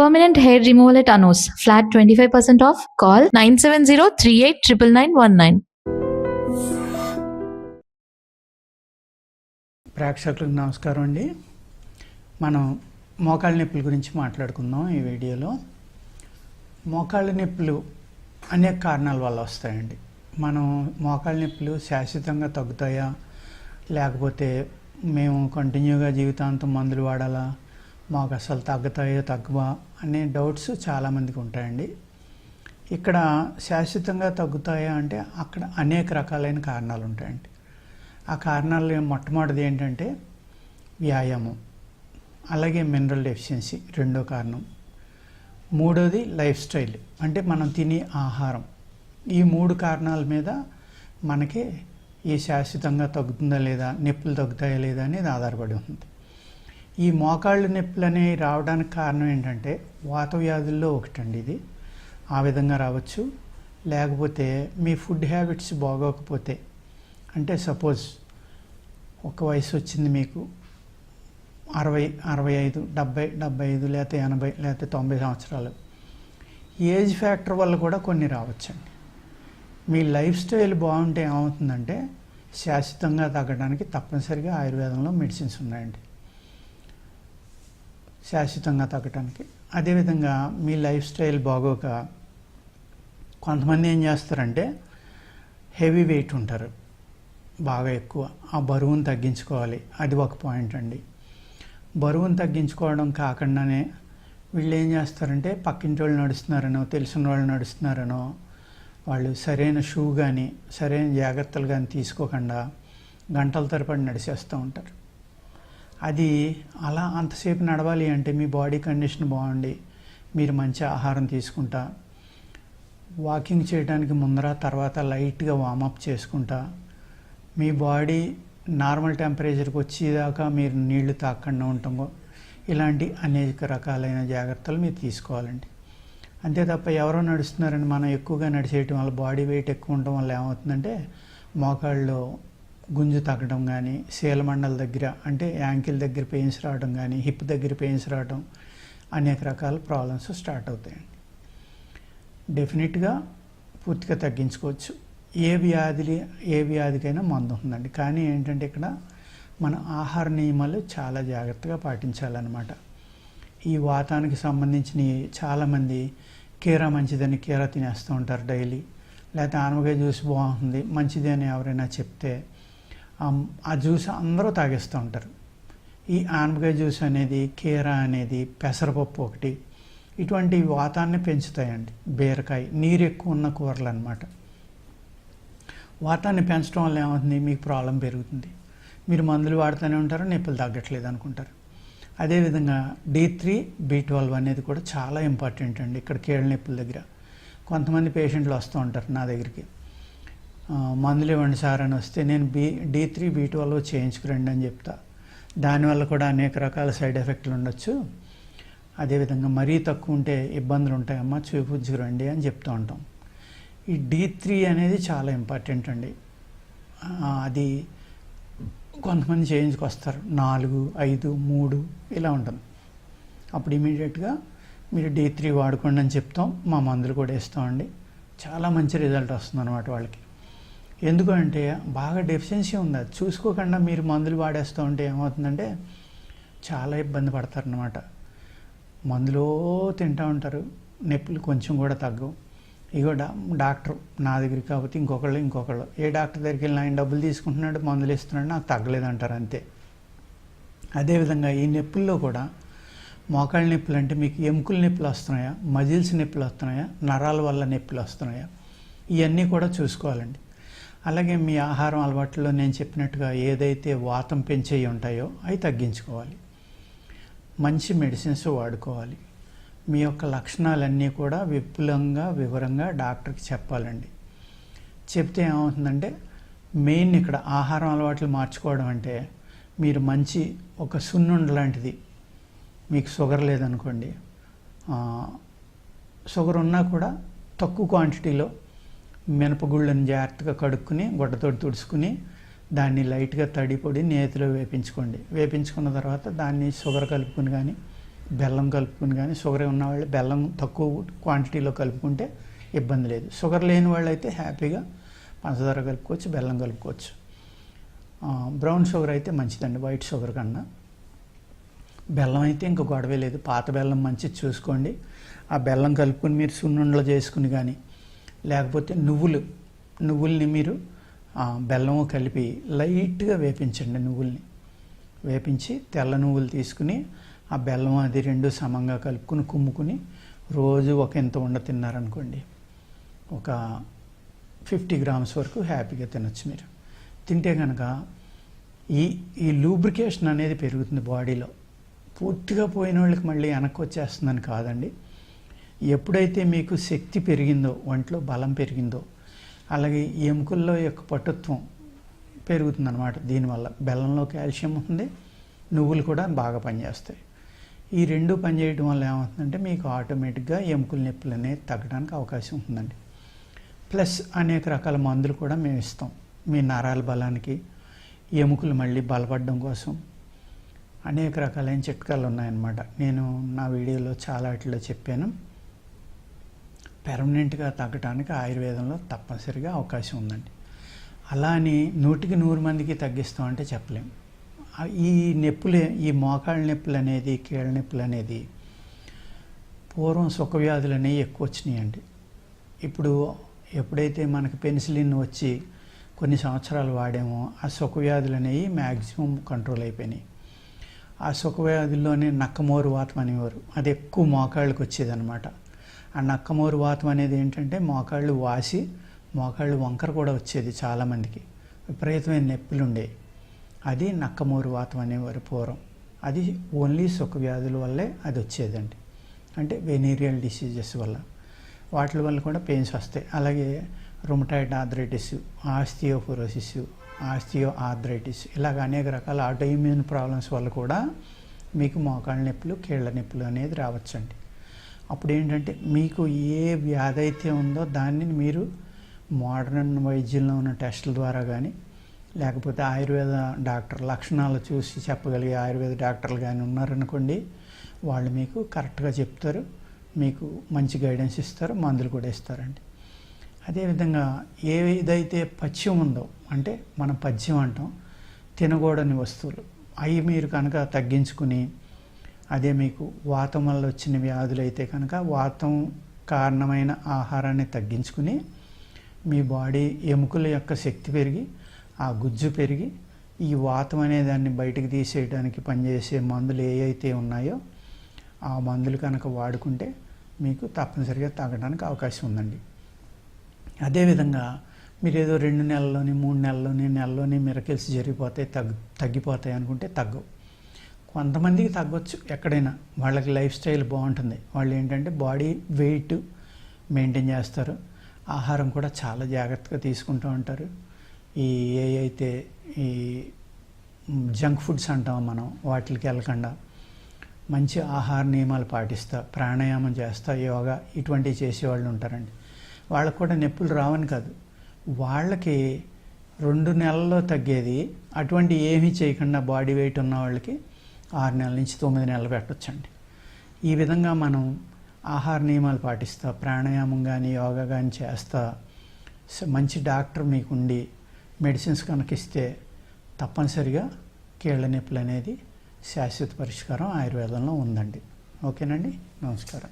Permanent hair removal at Anos. Flat 25% off. Call 970-389919. ప్రేక్షకులకు నమస్కారం అండి. మనం మోకాళ్ళ నొప్పుల గురించి మాట్లాడుకుందాం ఈ వీడియోలో. మోకాళ్ళ నొప్పులు అనేక కారణాల వల్ల వస్తాయండి. మనం మోకాళ్ళ నొప్పులు శాశ్వతంగా తగ్గుతాయా, లేకపోతే మేము కంటిన్యూగా జీవితాంతం మందులు వాడాలా, మాకు అసలు తగ్గుతాయో తగ్గవా అనే డౌట్స్ చాలామందికి ఉంటాయండి. ఇక్కడ శాశ్వతంగా తగ్గుతాయా అంటే అక్కడ అనేక రకాలైన కారణాలు ఉంటాయండి. ఆ కారణాలు మొట్టమొదటిది ఏంటంటే వ్యాయామం, అలాగే మినరల్ డెఫిషియన్సీ రెండో కారణం, మూడోది లైఫ్ స్టైల్ అంటే మనం తినే ఆహారం. ఈ మూడు కారణాల మీద మనకి ఈ శాశ్వతంగా తగ్గుతుందా లేదా, నొప్పులు తగ్గుతాయా లేదా అనేది ఆధారపడి ఉంటుంది. ఈ మోకాళ్ళు నొప్పులు అనేవి రావడానికి కారణం ఏంటంటే వాత వ్యాధుల్లో ఒకటండి ఇది. ఆ విధంగా రావచ్చు. లేకపోతే మీ ఫుడ్ హ్యాబిట్స్ బాగోకపోతే, అంటే సపోజ్ ఒక వయసు వచ్చింది మీకు 60, 65, 70, 75 లేకపోతే 80 లేకపోతే 90 సంవత్సరాలు. ఏజ్ ఫ్యాక్టర్ వల్ల కూడా కొన్ని రావచ్చండి. మీ లైఫ్ స్టైల్ బాగుంటే ఏమవుతుందంటే శాశ్వతంగా తగ్గడానికి తప్పనిసరిగా ఆయుర్వేదంలో మెడిసిన్స్ ఉన్నాయండి శాశ్వతంగా తగ్గడానికి. అదేవిధంగా మీ లైఫ్ స్టైల్ బాగోక కొంతమంది ఏం చేస్తారంటే హెవీ వెయిట్ ఉంటారు, బాగా ఎక్కువ, ఆ బరువును తగ్గించుకోవాలి. అది ఒక పాయింట్ అండి. బరువును తగ్గించుకోవడం కాకుండానే వీళ్ళు ఏం చేస్తారంటే పక్కింటి వాళ్ళు నడుస్తున్నారనో, తెలిసిన వాళ్ళు నడుస్తున్నారనో, వాళ్ళు సరైన షూ కానీ సరైన జాగ్రత్తలు కానీ తీసుకోకుండా గంటల తరబడి నడిచేస్తూ ఉంటారు. అది అలా అంతసేపు నడవాలి అంటే మీ బాడీ కండిషన్ బాగుండి మీరు మంచి ఆహారం తీసుకుంటా, వాకింగ్ చేయడానికి ముందర తర్వాత లైట్గా వార్మప్ చేసుకుంటా, మీ బాడీ నార్మల్ టెంపరేచర్కి వచ్చేదాకా మీరు నీళ్లు తాగకుండా ఉండటం, ఇలాంటి అనేక రకాలైన జాగ్రత్తలు మీరు తీసుకోవాలండి. అంతే తప్ప ఎవరో నడుస్తున్నారని మనం ఎక్కువగా నడిచేయటం వల్ల బాడీ వెయిట్ ఎక్కువ ఉండటం వల్ల ఏమవుతుందంటే మోకాళ్ళలో గుంజు తగ్గడం కానీ, శీలమండల దగ్గర అంటే యాంకిల్ దగ్గర పెయిన్స్ రావడం కానీ, హిప్ దగ్గర పెయిన్స్ రావడం, అనేక రకాల ప్రాబ్లమ్స్ స్టార్ట్ అవుతాయండి. డెఫినెట్గా పూర్తిగా తగ్గించుకోవచ్చు. ఏ వ్యాధికైనా మందు ఉందండి. కానీ ఏంటంటే ఇక్కడ మన ఆహార నియమాలు చాలా జాగ్రత్తగా పాటించాలన్నమాట. ఈ వాతానికి సంబంధించిన చాలామంది కీరా మంచిదని కీరా తినేస్తూ ఉంటారు డైలీ, లేకపోతే ఆనపకాయ జ్యూస్ బాగుంటుంది మంచిది అని ఎవరైనా చెప్తే ఆ జ్యూస్ అందరూ తాగేస్తూ ఉంటారు. ఈ ఆనపకాయ జ్యూస్ అనేది, కీరా అనేది, పెసరపప్పు ఒకటి, ఇటువంటి వాతాన్ని పెంచుతాయండి. బీరకాయ, నీరు ఎక్కువ ఉన్న కూరలు అన్నమాట. వాతాన్ని పెంచడం వల్ల ఏమవుతుంది, మీకు ప్రాబ్లం పెరుగుతుంది. మీరు మందులు వాడుతూనే ఉంటారు, నొప్పులు తగ్గట్లేదు అనుకుంటారు. అదేవిధంగా D3, B12 అనేది కూడా చాలా ఇంపార్టెంట్ అండి. ఇక్కడ కీళ్ళ నొప్పుల దగ్గర కొంతమంది పేషెంట్లు వస్తూ ఉంటారు నా దగ్గరికి, మందులు ఇవ్వండి సార్ అని వస్తే నేను D3, B12 చేయించుకురండి అని చెప్తా. దానివల్ల కూడా అనేక రకాల సైడ్ ఎఫెక్ట్లు ఉండొచ్చు. అదేవిధంగా మరీ తక్కువ ఉంటే ఇబ్బందులు ఉంటాయమ్మా, చూపించుకురండి అని చెప్తూ ఉంటాం. ఈ D3 అనేది చాలా ఇంపార్టెంట్ అండి. అది కొంతమంది చేయించుకొస్తారు 4, 5, 3 ఇలా ఉంటుంది. అప్పుడు ఇమీడియట్గా మీరు D3 వాడుకోండి అని చెప్తాం. మా మందులు కూడా ఇస్తామండి. చాలా మంచి రిజల్ట్ వస్తుంది అన్నమాట వాళ్ళకి. ఎందుకంటే బాగా డెఫిషియన్సీ ఉంది, అది చూసుకోకుండా మీరు మందులు వాడేస్తూ ఉంటే ఏమవుతుందంటే చాలా ఇబ్బంది పడతారనమాట. మందులో తింటూ ఉంటారు, నొప్పులు కొంచెం కూడా తగ్గవు. ఇగో డాక్టర్ నా దగ్గరికి కాకపోతే ఇంకొకళ్ళు ఏ డాక్టర్ దగ్గరికి వెళ్ళినా ఆయన డబ్బులు తీసుకుంటున్నాడు, మందులు ఇస్తున్నాడు, నాకు తగ్గలేదంటారు అంతే. అదేవిధంగా ఈ నొప్పుల్లో కూడా మోకాళ్ళ నొప్పులు అంటే మీకు ఎముకల నొప్పులు వస్తున్నాయా, మజిల్స్ నొప్పులు వస్తున్నాయా, నరాల వల్ల నొప్పులు వస్తున్నాయా, ఇవన్నీ కూడా చూసుకోవాలండి. అలాగే మీ ఆహారం అలవాట్లలో నేను చెప్పినట్టుగా ఏదైతే వాతం పెంచేవి ఉంటాయో అవి తగ్గించుకోవాలి. మంచి మెడిసిన్స్ వాడుకోవాలి. మీ యొక్క లక్షణాలన్నీ కూడా వివరంగా డాక్టర్కి చెప్పాలండి. చెప్తే ఏమవుతుందంటే మెయిన్ ఇక్కడ ఆహారం అలవాట్లు మార్చుకోవడం అంటే మీరు మంచి ఒక సున్నుండ లాంటిది, మీకు షుగర్ లేదనుకోండి, షుగర్ ఉన్నా కూడా తక్కువ క్వాంటిటీలో మినపగుళ్ళని జాగ్రత్తగా కడుక్కుని గుడ్డతో తుడుచుకుని దాన్ని లైట్గా తడి పొడి నేతిలో వేపించుకోండి. వేపించుకున్న తర్వాత దాన్ని షుగర్ కలుపుకుని కానీ బెల్లం కలుపుకుని కానీ షుగర్ ఉన్నవాళ్ళు బెల్లం తక్కువ క్వాంటిటీలో కలుపుకుంటే ఇబ్బంది లేదు. షుగర్ లేని వాళ్ళు అయితే హ్యాపీగా పంచదార కలుపుకోవచ్చు, బెల్లం కలుపుకోవచ్చు. బ్రౌన్ షుగర్ అయితే మంచిదండి వైట్ షుగర్ కన్నా. బెల్లం అయితే ఇంకా గొడవే లేదు, పాత బెల్లం మంచిది చూసుకోండి. ఆ బెల్లం కలుపుకొని మీరు సున్నుండలు చేసుకుని కానీ, లేకపోతే నువ్వుల్ని మీరు బెల్లము కలిపి లైట్గా వేపించండి. నువ్వుల్ని వేపించి తెల్ల నువ్వులు తీసుకుని ఆ బెల్లం అది రెండు సమంగా కలుపుకుని కుమ్ముకుని రోజు ఒక ఇంత ఉండ తిన్నారనుకోండి, ఒక 50 grams వరకు హ్యాపీగా తినొచ్చు. మీరు తింటే కనుక ఈ లూబ్రికేషన్ అనేది పెరుగుతుంది బాడీలో. పూర్తిగా పోయిన వాళ్ళకి మళ్ళీ వెనక్కి వచ్చేస్తుందని కాదండి. ఎప్పుడైతే మీకు శక్తి పెరిగిందో, ఒంట్లో బలం పెరిగిందో, అలాగే ఎముకల్లో యొక్క పటుత్వం పెరుగుతుందన్నమాట. దీనివల్ల బెల్లంలో కాల్షియం ఉంది, నువ్వులు కూడా బాగా పనిచేస్తాయి. ఈ రెండు పనిచేయడం వల్ల ఏమవుతుందంటే మీకు ఆటోమేటిక్గా ఎముకల నొప్పులు అనేది తగ్గడానికి అవకాశం ఉంటుందండి. ప్లస్ అనేక రకాల మందులు కూడా మేము ఇస్తాం. మీ నరాల బలానికి, ఎముకలు మళ్ళీ బలపడడం కోసం అనేక రకాలైన చిట్కాలు ఉన్నాయన్నమాట. నేను నా వీడియోలో చాలా వాటిలో చెప్పాను. పెర్మనెంట్గా తగ్గడానికి ఆయుర్వేదంలో తప్పనిసరిగా అవకాశం ఉందండి. అలా అని 100కి 100 మందికి తగ్గిస్తామంటే చెప్పలేం. ఈ నొప్పులే, ఈ మోకాళ్ళ నొప్పులు అనేది, కీళ్ళ నొప్పులు అనేది పూర్వం సుఖవ్యాధులు అనేవి ఎక్కువ వచ్చినాయండి. ఇప్పుడు ఎప్పుడైతే మనకి పెన్సిలిన్ వచ్చి కొన్ని సంవత్సరాలు వాడామో ఆ సుఖవ్యాధులు అనేవి మ్యాక్సిమం కంట్రోల్ అయిపోయినాయి. ఆ సుఖవ్యాధుల్లోనే నక్కమోరు వాతం అనేవారు, అది ఎక్కువ మోకాళ్ళకి వచ్చేదన్నమాట. ఆ నక్కమోరు వాతం అనేది ఏంటంటే మోకాళ్ళు వాసి మోకాళ్ళు వంకర కూడా వచ్చేది, చాలామందికి విపరీతమైన నొప్పులు ఉండేవి. అది నక్కమోరు వాతం అనేవారు పూర్వం. అది ఓన్లీ సుఖవ్యాధుల వల్లే అది వచ్చేదండి, అంటే వెనీరియల్ డిసీజెస్ వల్ల. వాటి వల్ల కూడా పెయిన్స్ వస్తాయి. అలాగే rheumatoid arthritis, osteoporosis, osteo arthritis, ఇలాగ అనేక రకాల ఆటోఇమ్యూన్ ప్రాబ్లమ్స్ వల్ల కూడా మీకు మోకాళ్ళ నొప్పులు, కీళ్ళ నొప్పులు అనేది రావచ్చండి. అప్పుడు ఏంటంటే మీకు ఏ వ్యాధి అయితే ఉందో దాన్ని మీరు మోడర్న్ వైద్యంలో ఉన్న టెస్టుల ద్వారా కానీ, లేకపోతే ఆయుర్వేద డాక్టర్ లక్షణాలు చూసి చెప్పగలిగే ఆయుర్వేద డాక్టర్లు కానీ ఉన్నారనుకోండి, వాళ్ళు మీకు కరెక్ట్గా చెప్తారు, మీకు మంచి గైడెన్స్ ఇస్తారు, మందులు కూడా ఇస్తారండి. అదేవిధంగా ఏదైతే పథ్యం ఉందో, అంటే మనం పథ్యం అంటాం, తినకూడని వస్తువులు, అవి మీరు కనుక తగ్గించుకుని, అదే మీకు వాతం వల్ల వచ్చిన వ్యాధులు అయితే కనుక వాతం కారణమైన ఆహారాన్ని తగ్గించుకుని మీ బాడీ ఎముకల యొక్క శక్తి పెరిగి, ఆ గుజ్జు పెరిగి, ఈ వాతం అనే దాన్ని బయటికి తీసేయడానికి పనిచేసే మందులు ఏ అయితే ఉన్నాయో ఆ మందులు కనుక వాడుకుంటే మీకు తప్పనిసరిగా తగ్గడానికి అవకాశం ఉందండి. అదేవిధంగా మీరు ఏదో 2 నెలల్లోని 3 నెలల్లోని మిరకిల్స్ జరిగిపోతాయి, తగ్గిపోతాయి అనుకుంటే తగ్గవు. కొంతమందికి తగ్గొచ్చు ఎక్కడైనా, వాళ్ళకి లైఫ్ స్టైల్ బాగుంటుంది, వాళ్ళు ఏంటంటే బాడీ వెయిట్ మెయింటైన్ చేస్తారు, ఆహారం కూడా చాలా జాగ్రత్తగా తీసుకుంటూ ఉంటారు. అయితే ఈ జంక్ ఫుడ్స్ అంటాం మనం, వాటికి వెళ్ళకుండా మంచి ఆహార నియమాలు పాటిస్తా, ప్రాణాయామం చేస్తా, యోగా ఇటువంటివి చేసేవాళ్ళు ఉంటారండి. వాళ్ళకు కూడా నొప్పులు రావని కాదు, వాళ్ళకి 2 నెలల్లో తగ్గేది అటువంటి ఏమీ చేయకుండా బాడీ వెయిట్ ఉన్న వాళ్ళకి 6 నెలల నుంచి 9 నెలలు పెట్టొచ్చండి. ఈ విధంగా మనం ఆహార నియమాలు పాటిస్తా, ప్రాణాయామం కానీ యోగా కానీ చేస్తా, మంచి డాక్టర్ మీకుండి మెడిసిన్స్ కనుక ఇస్తే తప్పనిసరిగా కీళ్ళ నొప్పులు అనేది శాశ్వత పరిష్కారం ఆయుర్వేదంలో ఉందండి. ఓకేనండి, నమస్కారం.